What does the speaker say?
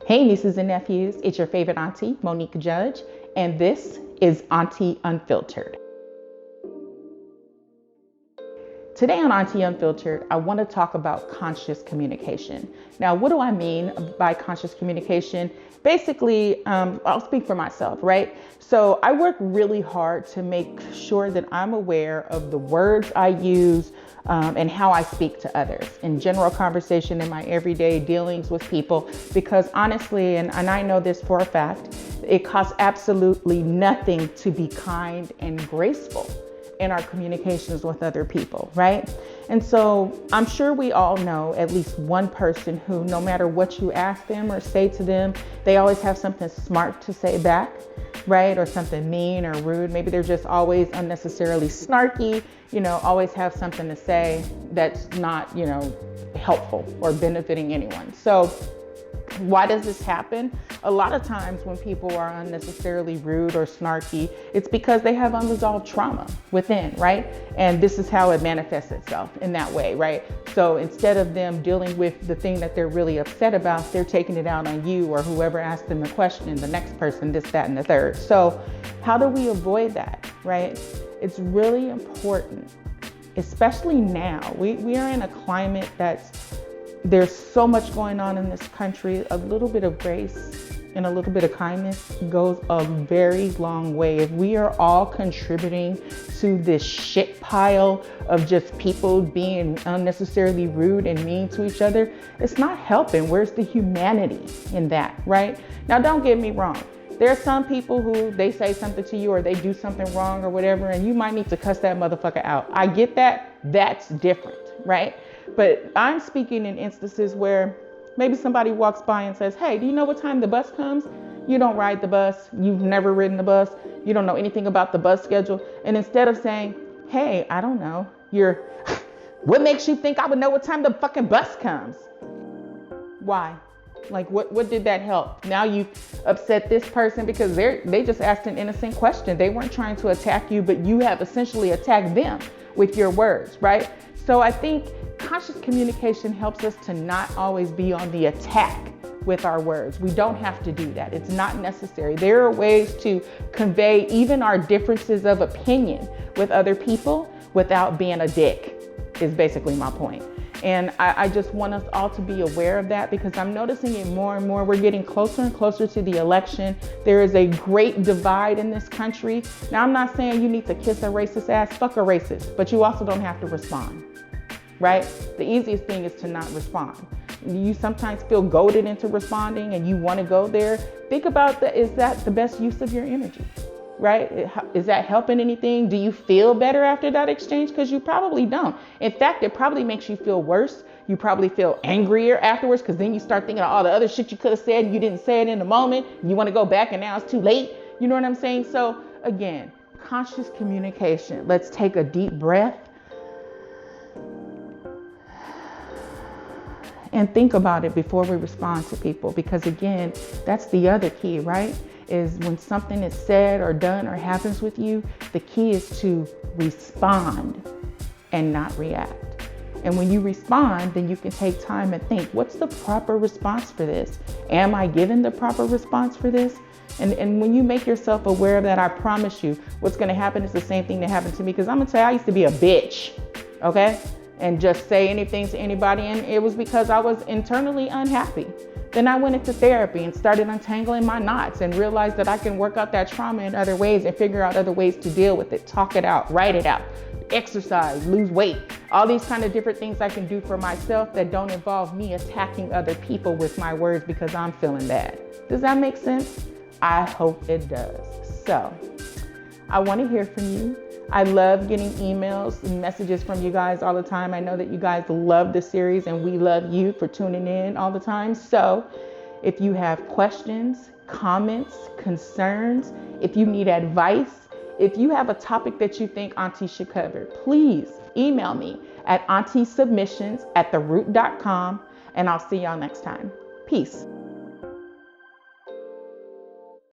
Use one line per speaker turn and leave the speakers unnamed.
Hey, nieces and nephews, it's your favorite auntie, Monique Judge, and this is Auntie Unfiltered. Today on Auntie Unfiltered, I want to talk about conscious communication. Now, what do I mean by conscious communication? Basically, I'll speak for myself, right? So I work really hard to make sure that I'm aware of the words I use and how I speak to others in general conversation in my everyday dealings with people, because honestly, and I know this for a fact, it costs absolutely nothing to be kind and graceful in our communications with other people, right? And so I'm sure we all know at least one person who, no matter what you ask them or say to them, they always have something smart to say back, right? Or something mean or rude. Maybe they're just always unnecessarily snarky, always have something to say that's not, helpful or benefiting anyone. So why does this happen? A lot of times when people are unnecessarily rude or snarky, it's because they have unresolved trauma within, right? And this is how it manifests itself in that way, right? So instead of them dealing with the thing that they're really upset about, they're taking it out on you or whoever asked them the question, the next person, this, that, and the third. So how do we avoid that, right? It's really important, especially now. We are in a climate there's so much going on in this country. A little bit of grace and a little bit of kindness goes a very long way. If we are all contributing to this shit pile of just people being unnecessarily rude and mean to each other, it's not helping. Where's the humanity in that, right? Now, don't get me wrong. There are some people who they say something to you or they do something wrong or whatever, and you might need to cuss that motherfucker out. I get that. That's different, right? But I'm speaking in instances where maybe somebody walks by and says, hey, do you know what time the bus comes? You don't ride the bus. You've never ridden the bus. You don't know anything about the bus schedule. And instead of saying, hey, I don't know, what makes you think I would know what time the fucking bus comes? Why? Like, what did that help? Now you've upset this person because they just asked an innocent question. They weren't trying to attack you, but you have essentially attacked them with your words, right? So I think conscious communication helps us to not always be on the attack with our words. We don't have to do that. It's not necessary. There are ways to convey even our differences of opinion with other people without being a dick, is basically my point. And I just want us all to be aware of that, because I'm noticing it more and more. We're getting closer and closer to the election. There is a great divide in this country. Now, I'm not saying you need to kiss a racist ass, fuck a racist, but you also don't have to respond, right? The easiest thing is to not respond. You sometimes feel goaded into responding and you want to go there. Think about is that the best use of your energy? Right? Is that helping anything? Do you feel better after that exchange? Because you probably don't. In fact, it probably makes you feel worse. You probably feel angrier afterwards, because then you start thinking of all the other shit you could have said and you didn't say it in the moment. You want to go back and now it's too late. You know what I'm saying? So again, conscious communication. Let's take a deep breath and think about it before we respond to people. Because again, that's the other key, right? Is when something is said or done or happens with you, the key is to respond and not react. And when you respond, then you can take time and think, what's the proper response for this? Am I given the proper response for this? And when you make yourself aware of that, I promise you, what's going to happen is the same thing that happened to me. Because I'm going to tell you, I used to be a bitch, okay? And just say anything to anybody. And it was because I was internally unhappy. Then I went into therapy and started untangling my knots and realized that I can work out that trauma in other ways and figure out other ways to deal with it, talk it out, write it out, exercise, lose weight, all these kind of different things I can do for myself that don't involve me attacking other people with my words because I'm feeling bad. Does that make sense? I hope it does. So I want to hear from you. I love getting emails and messages from you guys all the time. I know that you guys love the series and we love you for tuning in all the time. So if you have questions, comments, concerns, if you need advice, if you have a topic that you think Auntie should cover, please email me at auntiesubmissions@theroot.com, and I'll see y'all next time. Peace.